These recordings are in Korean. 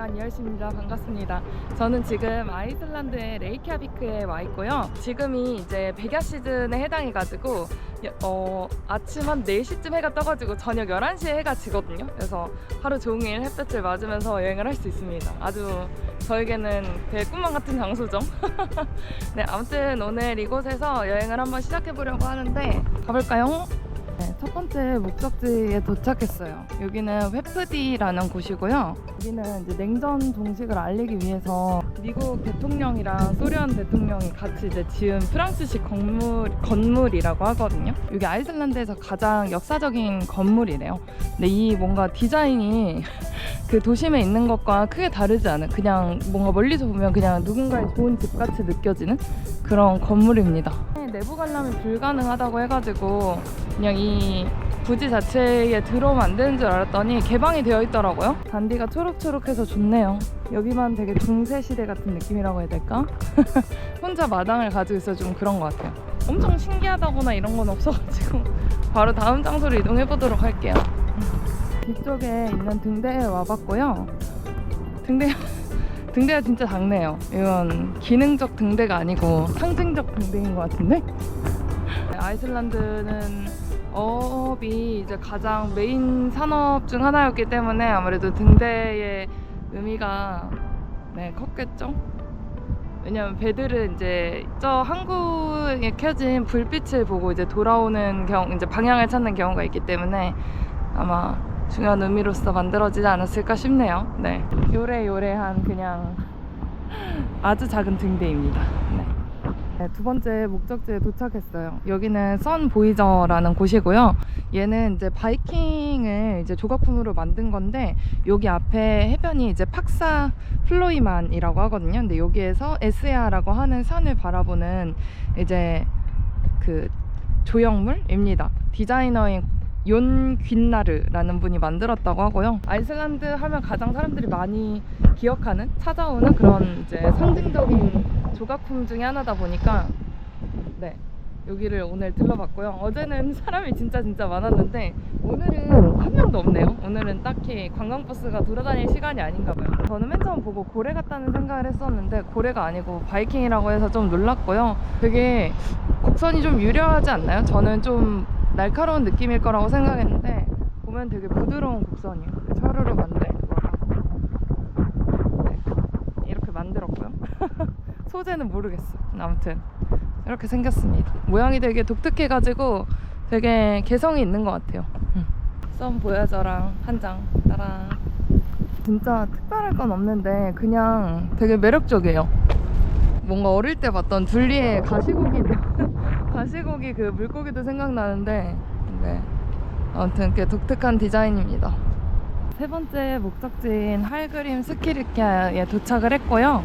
안녕하세요. 이열씨입니다. 반갑습니다. 저는 지금 아이슬란드의 레이캬비크에 와 있고요. 지금이 이제 백야 시즌에 해당해가지고 아침 한 4시쯤 해가 떠가지고 저녁 11시에 해가 지거든요. 그래서 하루 종일 햇볕을 맞으면서 여행을 할 수 있습니다. 아주 저에게는 되게 꿈만 같은 장소죠. 네, 아무튼 오늘 이곳에서 여행을 한번 시작해보려고 하는데 가볼까요? 네, 첫 번째 목적지에 도착했어요. 여기는 회프디라는 곳이고요. 여기는 이제 냉전 종식을 알리기 위해서 미국 대통령이랑 소련 대통령이 같이 이제 지은 프랑스식 건물이라고 하거든요. 여기 아이슬란드에서 가장 역사적인 건물이래요. 근데 이 뭔가 디자인이 그 도심에 있는 것과 크게 다르지 않은, 그냥 뭔가 멀리서 보면 그냥 누군가의 좋은 집같이 느껴지는 그런 건물입니다. 내부 관람이 불가능하다고 해가지고 그냥 이 부지 자체에 들어오면 안 되는 줄 알았더니 개방이 되어 있더라고요. 잔디가 초록초록해서 좋네요. 여기만 되게 중세시대 같은 느낌이라고 해야 될까? 혼자 마당을 가지고 있어 좀 그런 것 같아요. 엄청 신기하다거나 이런 건 없어가지고 바로 다음 장소로 이동해보도록 할게요. 뒤쪽에 있는 등대에 와봤고요. 등대가 진짜 작네요. 이건 기능적 등대가 아니고 상징적 등대인 것 같은데? 아이슬란드는 어업이 이제 가장 메인 산업 중 하나였기 때문에 아무래도 등대의 의미가 컸겠죠? 왜냐면 배들은 이제 저 항구에 켜진 불빛을 보고 이제 돌아오는 이제 방향을 찾는 경우가 있기 때문에 아마 중요한 의미로서 만들어지지 않았을까 싶네요. 네, 요래요래한 그냥 아주 작은 등대입니다. 네, 두 번째 목적지에 도착했어요. 여기는 선보이저라는 곳이고요. 얘는 이제 바이킹을 이제 조각품으로 만든 건데 여기 앞에 해변이 이제 팍사 플로이만이라고 하거든요. 근데 여기에서 에스야라고 하는 산을 바라보는 이제 그 조형물입니다. 디자이너인 욘 귄나르라는 분이 만들었다고 하고요. 아이슬란드 하면 가장 사람들이 많이 기억하는, 찾아오는 그런 이제 상징적인 조각품 중에 하나다 보니까 네, 여기를 오늘 들러봤고요. 어제는 사람이 진짜 많았는데 오늘은 한 명도 없네요. 오늘은 딱히 관광버스가 돌아다닐 시간이 아닌가 봐요. 저는 맨 처음 보고 고래 같다는 생각을 했었는데 고래가 아니고 바이킹이라고 해서 좀 놀랐고요. 되게 곡선이 좀 유려하지 않나요? 저는 좀 날카로운 느낌일 거라고 생각했는데 보면 되게 부드러운 곡선이에요. 철으로 만든 거라. 네, 이렇게 만들었고요. 소재는 모르겠어. 아무튼 이렇게 생겼습니다. 모양이 되게 독특해가지고 되게 개성이 있는 것 같아요. 썸 보야저랑 한 장 따라. 진짜 특별할 건 없는데 그냥 되게 매력적이에요. 뭔가 어릴 때 봤던 둘리의 가시고기 그 물고기도 생각나는데 네, 아무튼 꽤 독특한 디자인입니다. 세 번째 목적지인 할그림 스키르캬에 도착을 했고요.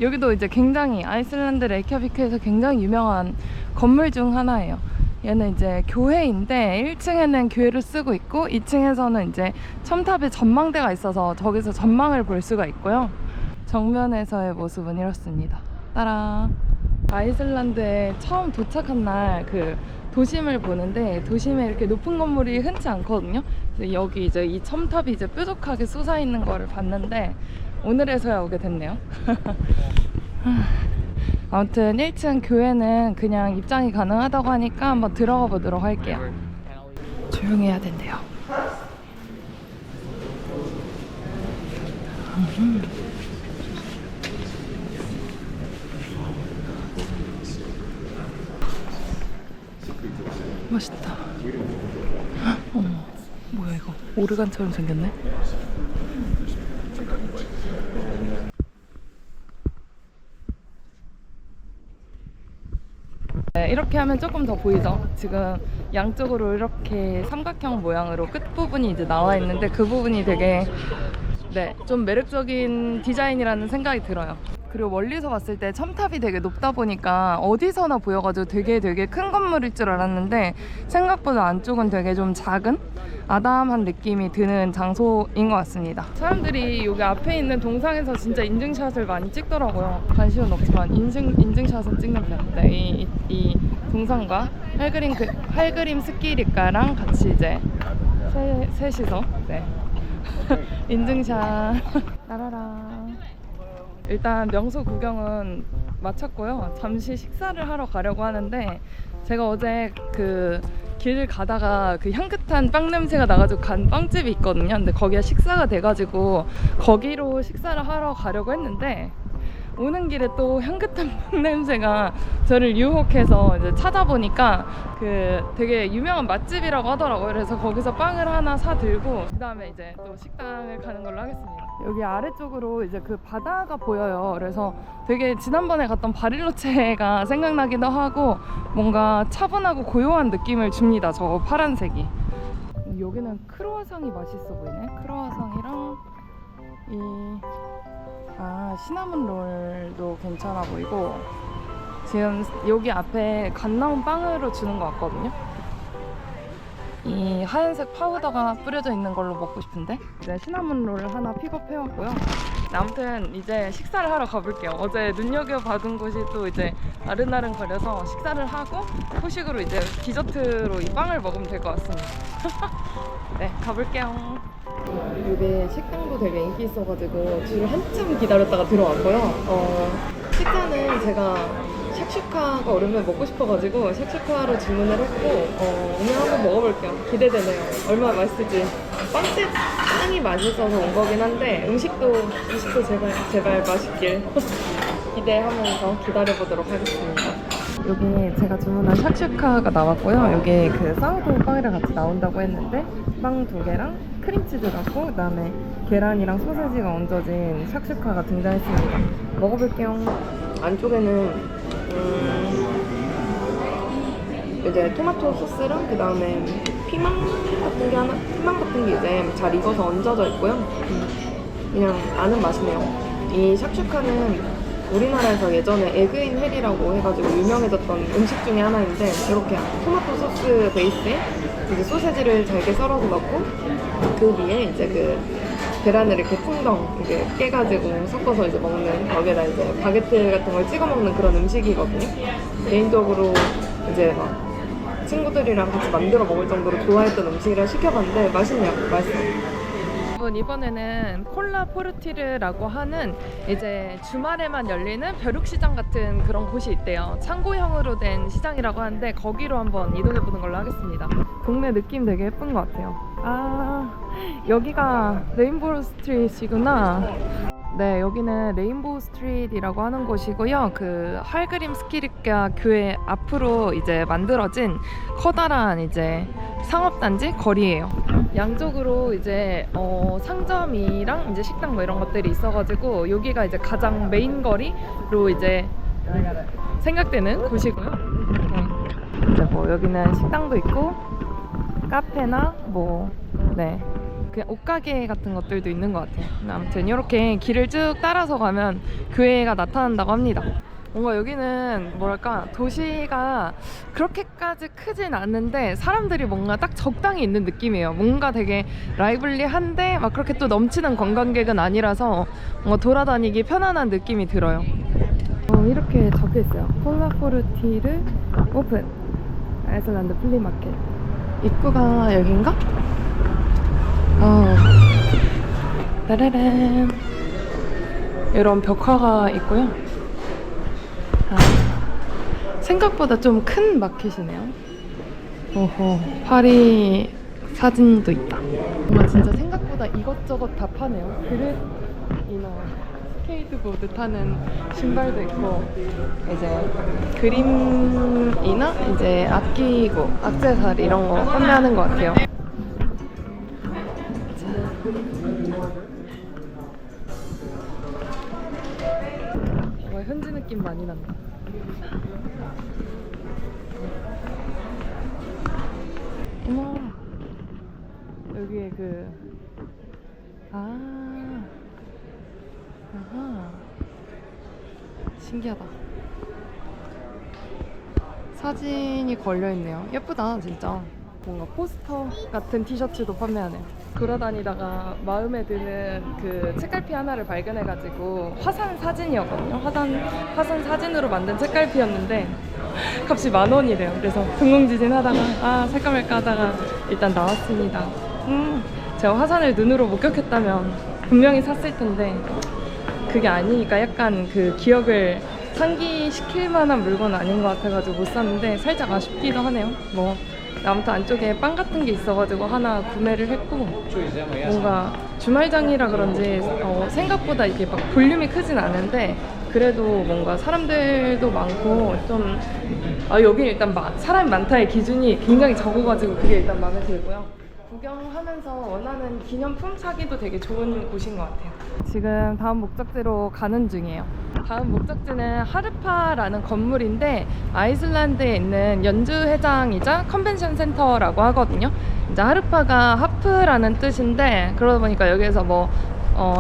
여기도 이제 굉장히 아이슬란드 레이캬비크에서 굉장히 유명한 건물 중 하나예요. 얘는 이제 교회인데 1층에는 교회를 쓰고 있고 2층에서는 이제 첨탑에 전망대가 있어서 저기서 전망을 볼 수가 있고요. 정면에서의 모습은 이렇습니다. 따라. 아이슬란드에 처음 도착한 날 그 도심을 보는데 도심에 이렇게 높은 건물이 흔치 않거든요. 그래서 여기 이제 이 첨탑이 이제 뾰족하게 솟아 있는 거를 봤는데 오늘에서야 오게 됐네요. 아무튼 1층 교회는 그냥 입장이 가능하다고 하니까 한번 들어가 보도록 할게요. 조용히 해야 된대요. 맛있다. 어머, 뭐야 이거? 오르간처럼 생겼네. 네, 이렇게 하면 조금 더 보이죠? 지금 양쪽으로 이렇게 삼각형 모양으로 끝부분이 이제 나와 있는데 그 부분이 되게 좀 매력적인 디자인이라는 생각이 들어요. 그리고 멀리서 봤을 때 첨탑이 되게 높다 보니까 어디서나 보여가지고 되게 큰 건물일 줄 알았는데 생각보다 안쪽은 되게 좀 작은 아담한 느낌이 드는 장소인 것 같습니다. 사람들이 여기 앞에 있는 동상에서 진짜 인증샷을 많이 찍더라고요. 관심은 없지만 인증샷은 찍는 편인데 이 동상과 할그림 스키리카랑 같이 이제 셋이서 인증샷. 따라라. 일단 명소 구경은 마쳤고요. 잠시 식사를 하러 가려고 하는데 제가 어제 그 길 가다가 그 향긋한 빵 냄새가 나가지고 간 빵집이 있거든요. 근데 거기가 식사가 돼가지고 거기로 식사를 하러 가려고 했는데 오는 길에 또 향긋한 빵 냄새가 저를 유혹해서 이제 찾아보니까 그 되게 유명한 맛집이라고 하더라고요. 그래서 거기서 빵을 하나 사 들고 그 다음에 이제 또 식당을 가는 걸로 하겠습니다. 여기 아래쪽으로 이제 그 바다가 보여요. 그래서 되게 지난번에 갔던 바릴로체가 생각나기도 하고 뭔가 차분하고 고요한 느낌을 줍니다. 저 파란색이. 여기는 크로와상이 맛있어 보이네. 크로와상이랑 시나몬 롤도 괜찮아 보이고 지금 여기 앞에 갓 나온 빵으로 주는 것 같거든요. 이 하얀색 파우더가 뿌려져 있는 걸로 먹고 싶은데 이제 시나몬 롤 하나 픽업해왔고요. 아무튼 이제 식사를 하러 가볼게요. 어제 눈여겨받은 곳이 또 이제 아른아른 거려서 식사를 하고 후식으로 이제 디저트로 이 빵을 먹으면 될 것 같습니다. 네, 가볼게요. 이게 식당도 되게 인기 있어가지고 줄을 한참 기다렸다가 들어왔고요. 식사는 제가 샥슈카가 얼음면 먹고 싶어가지고 샥슈카로 주문을 했고 오늘 한번 먹어볼게요. 기대되네요. 얼마나 맛있을지. 빵집 빵이 맛있어서 온 거긴 한데 음식도 제발 맛있길 기대하면서 기다려보도록 하겠습니다. 여기 제가 주문한 샥슈카가 나왔고요. 여기 그 사우도우 빵이랑 같이 나온다고 했는데 빵 2개랑 크림치즈 넣고 그다음에 계란이랑 소세지가 얹어진 샥슈카가 등장했습니다. 먹어볼게요. 안쪽에는 이제 토마토 소스랑 그다음에 피망 같은 게 이제 잘 익어서 얹어져 있고요. 그냥 아는 맛이네요. 이 샥슈카는 우리나라에서 예전에 에그인 헬이라고 해가지고 유명해졌던 음식 중에 하나인데 이렇게 토마토 소스 베이스에 이제 소세지를 잘게 썰어서 넣고 그 위에 이제 그 계란을 이렇게 풍덩 이렇게 깨가지고 섞어서 이제 먹는 거기에다 이제 바게트 같은 걸 찍어 먹는 그런 음식이거든요. 개인적으로 이제 막 친구들이랑 같이 만들어 먹을 정도로 좋아했던 음식이라 시켜봤는데 맛있네요. 맛있어요. 이번에는 콜라 포르티르라고 하는 이제 주말에만 열리는 벼룩시장 같은 그런 곳이 있대요. 창고형으로 된 시장이라고 하는데 거기로 한번 이동해보는 걸로 하겠습니다. 동네 느낌 되게 예쁜 것 같아요. 여기가 레인보우 스트리트이구나. 네, 여기는 레인보우 스트리트이라고 하는 곳이고요. 그 할그림 스키리카 교회 앞으로 이제 만들어진 커다란 이제 상업단지 거리예요. 양쪽으로 이제 상점이랑 이제 식당 뭐 이런 것들이 있어가지고 여기가 이제 가장 메인 거리로 이제 생각되는 곳이고요. 이제 뭐 여기는 식당도 있고 카페나 그냥 옷가게 같은 것들도 있는 것 같아요. 아무튼 이렇게 길을 쭉 따라서 가면 교회가 나타난다고 합니다. 뭔가 여기는 뭐랄까 도시가 그렇게까지 크진 않는데 사람들이 뭔가 딱 적당히 있는 느낌이에요. 뭔가 되게 라이블리한데 막 그렇게 또 넘치는 관광객은 아니라서 뭔가 돌아다니기 편안한 느낌이 들어요. 이렇게 적혀있어요. 콜라포르티르 오픈 아이슬란드 플리마켓. 입구가 여긴가? 따라란 이런 벽화가 있고요. 생각보다 좀 큰 마켓이네요. 파리 사진도 있다. 뭔가 진짜 생각보다 이것저것 다 파네요. 그릇이나 스케이트보드 타는 신발도 있고 이제 그림이나 이제 악기고 액세서리 이런 거 판매하는 것 같아요. 현지 느낌 많이 난다. 어머, 여기에 신기하다. 사진이 걸려있네요. 예쁘다 진짜. 뭔가 포스터 같은 티셔츠도 판매하네요. 돌아다니다가 마음에 드는 그 책갈피 하나를 발견해가지고 화산 사진이었거든요. 화산 사진으로 만든 책갈피였는데 값이 10,000원이래요. 그래서 궁금지진 하다가 살까 말까 하다가 일단 나왔습니다. 제가 화산을 눈으로 목격했다면 분명히 샀을 텐데 그게 아니니까 약간 그 기억을 상기시킬 만한 물건은 아닌 것 같아가지고 못 샀는데 살짝 아쉽기도 하네요. 뭐 아무튼 안쪽에 빵 같은 게 있어가지고 하나 구매를 했고, 뭔가 주말장이라 그런지 생각보다 이게 막 볼륨이 크진 않은데 그래도 뭔가 사람들도 많고 좀 여기 일단 사람이 많다의 기준이 굉장히 적어가지고 그게 일단 마음에 들고요. 구경하면서 원하는 기념품 사기도 되게 좋은 곳인 것 같아요. 지금 다음 목적지로 가는 중이에요. 다음 목적지는 하르파라는 건물인데 아이슬란드에 있는 연주회장이자 컨벤션 센터라고 하거든요. 이제 하르파가 하프라는 뜻인데 그러다 보니까 여기에서 뭐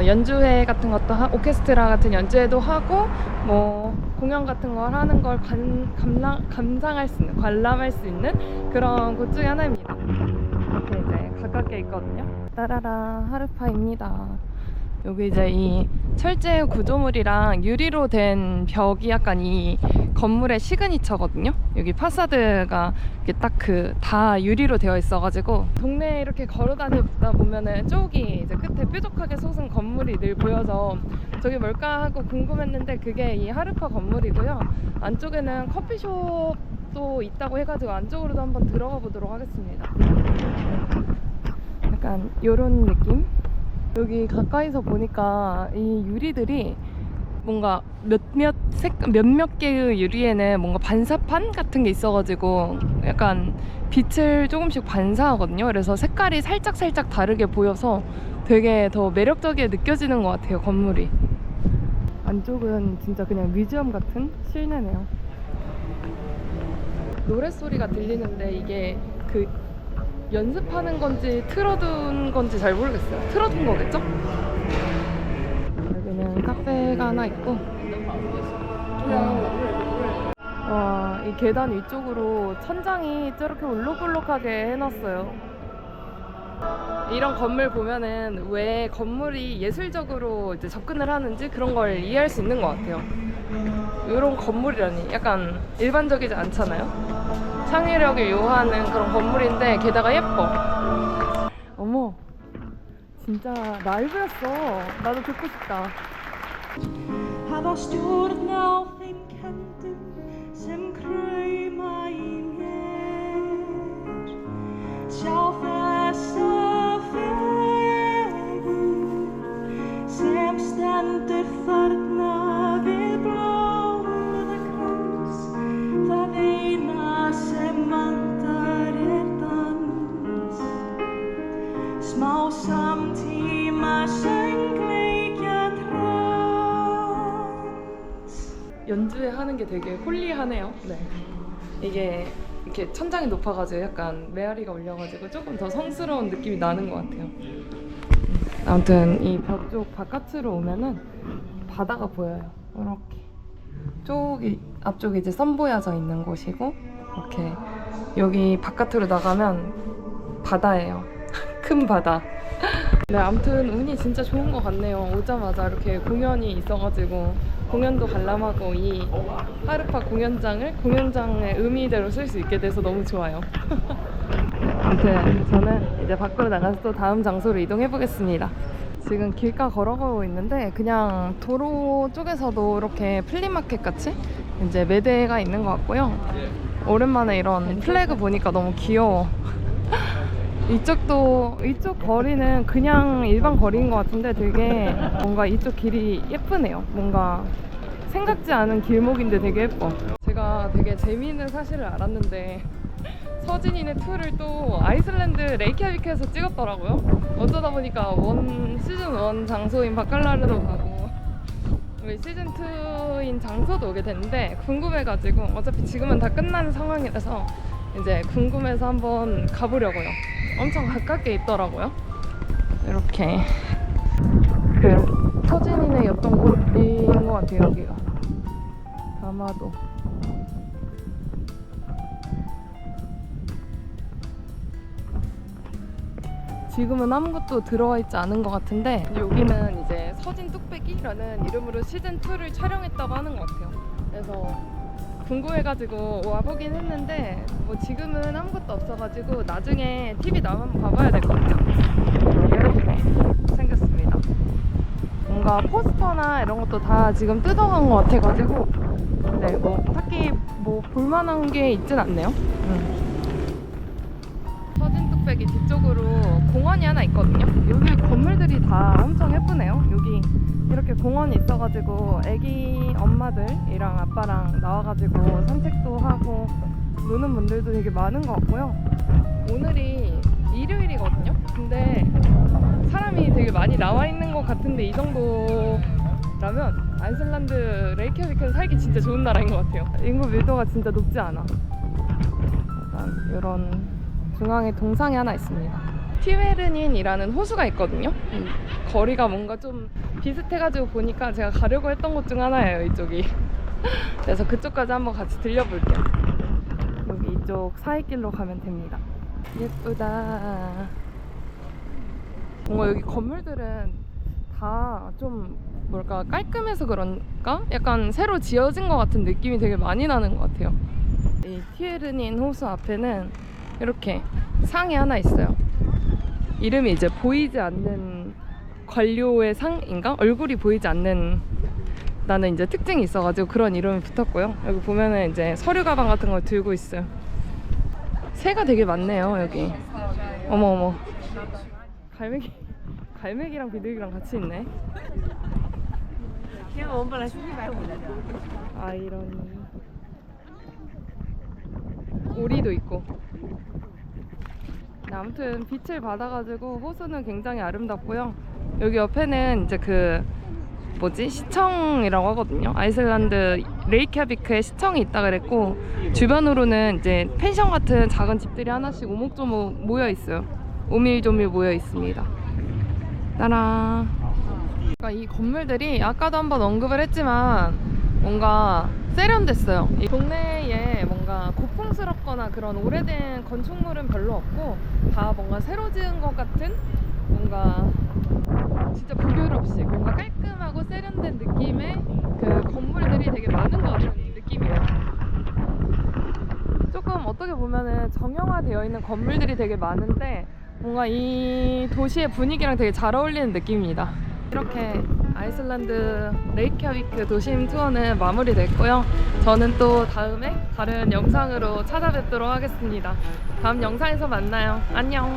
연주회 같은 것도 오케스트라 같은 연주회도 하고 뭐 공연 같은 걸 하는 걸 감상할 수 있는, 관람할 수 있는 그런 곳 중에 하나입니다. 이렇게 이제 가깝게 있거든요. 따라라 하르파입니다. 여기 이제 이 철제 구조물이랑 유리로 된 벽이 약간 이 건물의 시그니처거든요. 여기 파사드가 딱 다 유리로 되어 있어가지고 동네에 이렇게 걸어 다니다 보면은 저기 이제 끝에 뾰족하게 솟은 건물이 늘 보여서 저기 뭘까 하고 궁금했는데 그게 이 하르파 건물이고요. 안쪽에는 커피숍도 있다고 해가지고 안쪽으로도 한번 들어가 보도록 하겠습니다. 약간 요런 느낌? 여기 가까이서 보니까 이 유리들이 뭔가 몇몇 개의 유리에는 뭔가 반사판 같은 게 있어가지고 약간 빛을 조금씩 반사하거든요. 그래서 색깔이 살짝 다르게 보여서 되게 더 매력적이게 느껴지는 것 같아요, 건물이. 안쪽은 진짜 그냥 뮤지엄 같은 실내네요. 노랫소리가 들리는데 이게 연습하는 건지 틀어둔 건지 잘 모르겠어요. 틀어둔 거겠죠? 여기는 카페가 하나 있고, 와, 이 계단 위쪽으로 천장이 저렇게 울룩불룩하게 해놨어요. 이런 건물 보면은 왜 건물이 예술적으로 이제 접근을 하는지 그런 걸 이해할 수 있는 것 같아요. 이런 건물이라니 약간 일반적이지 않잖아요. 창의력을 요하는 그런 건물인데 게다가 예뻐. 어머, 진짜 라이브였어. 나도 듣고 싶다. Hafa stjórn á þeim kendum sem krauma í mér. Sjá þessa fegurð sem stendur þarna við blómakrans. Það eina sem vantar dans. Smá samtíma söngleikja 연주회 하는 게 되게 홀리하네요. 네. 이게 이렇게 천장이 높아가지고 약간 메아리가 올려가지고 조금 더 성스러운 느낌이 나는 것 같아요. 아무튼 이 벽 쪽 바깥으로 오면은 바다가 보여요. 이렇게 저기 앞쪽에 이제 선보여져 있는 곳이고, 이렇게 여기 바깥으로 나가면 바다예요. 큰 바다. 네, 아무튼 운이 진짜 좋은 것 같네요. 오자마자 이렇게 공연이 있어가지고 공연도 관람하고 이 하르파 공연장의 의미대로 쓸 수 있게 돼서 너무 좋아요. 아무튼 저는 이제 밖으로 나가서 또 다음 장소로 이동해 보겠습니다. 지금 길가 걸어가고 있는데 그냥 도로 쪽에서도 이렇게 플리마켓 같이 이제 매대가 있는 것 같고요. 오랜만에 이런 플래그 보니까 너무 귀여워. 이쪽 거리는 그냥 일반 거리인 것 같은데 되게 뭔가 이쪽 길이 예쁘네요. 뭔가 생각지 않은 길목인데 되게 예뻐. 제가 되게 재미있는 사실을 알았는데 서진이네 투를 또 아이슬란드 레이캬비크에서 찍었더라고요. 어쩌다 보니까 시즌 1 장소인 바칼라르도 가고 우리 시즌 2인 장소도 오게 됐는데 궁금해가지고 어차피 지금은 다 끝난 상황이라서 이제 궁금해서 한번 가보려고요. 엄청 가깝게 있더라고요. 이렇게 서진이네였던 곳인 것 같아요. 여기가 아마도. 지금은 아무것도 들어와 있지 않은 것 같은데 여기는 이제 서진 뚝배기라는 이름으로 시즌2를 촬영했다고 하는 것 같아요. 그래서 궁금해가지고 와보긴 했는데 뭐 지금은 아무것도 없어가지고 나중에 TV 나오면 한번 봐봐야 될 것 같아요. 생겼습니다. 뭔가 포스터나 이런 것도 다 지금 뜯어간 것 같아가지고 네, 뭐 딱히 뭐 볼만한 게 있진 않네요. 서진 뚝배기 뒤쪽으로 공원이 하나 있거든요. 여기 건물들이 다 엄청 예쁘네요. 여기 이렇게 공원이 있어가지고 애기 엄마들이랑 아빠랑 나와가지고 산책도 하고 노는 분들도 되게 많은 것 같고요. 오늘이 일요일이거든요. 근데 사람이 되게 많이 나와 있는 것 같은데 이 정도라면 아이슬란드 레이캬비크는 살기 진짜 좋은 나라인 것 같아요. 인구 밀도가 진짜 높지 않아. 일단 이런 중앙에 동상이 하나 있습니다. 티웨르닌이라는 호수가 있거든요. 거리가 뭔가 좀 비슷해가지고 보니까 제가 가려고 했던 곳 중 하나예요, 이쪽이. 그래서 그쪽까지 한번 같이 들려볼게요. 여기 이쪽 사이길로 가면 됩니다. 예쁘다. 뭔가 여기 건물들은 다 좀 뭘까 깔끔해서 그런가? 약간 새로 지어진 것 같은 느낌이 되게 많이 나는 것 같아요. 이 티에르닌 호수 앞에는 이렇게 상이 하나 있어요. 이름이 이제 보이지 않는 관료의 상인가? 얼굴이 보이지 않는 나는 이제 특징이 있어가지고 그런 이름이 붙었고요. 여기 보면은 이제 서류 가방 같은 걸 들고 있어요. 새가 되게 많네요, 여기. 어머. 갈매기랑 비둘기랑 같이 있네. 아이러니. 오리도 있고. 네, 아무튼 빛을 받아가지고 호수는 굉장히 아름답고요. 여기 옆에는 이제 그 시청이라고 하거든요. 아이슬란드 레이캬비크에 시청이 있다 그랬고 주변으로는 이제 펜션 같은 작은 집들이 하나씩 오목조목 모여 있어요. 오밀조밀 모여 있습니다. 따란. 그러니까 이 건물들이 아까도 한번 언급을 했지만 뭔가 세련됐어요. 이 동네에 뭔가 고풍스럽거나 그런 오래된 건축물은 별로 없고 다 뭔가 새로 지은 것 같은 뭔가 진짜 북유럽식 뭔가 깔끔하고 세련된 느낌의 그 건물들이 되게 많은 것 같은 느낌이에요. 조금 어떻게 보면은 정형화되어 있는 건물들이 되게 많은데 뭔가 이 도시의 분위기랑 되게 잘 어울리는 느낌입니다. 이렇게 아이슬란드 레이캬비크 도심 투어는 마무리됐고요. 저는 또 다음에 다른 영상으로 찾아뵙도록 하겠습니다. 다음 영상에서 만나요. 안녕.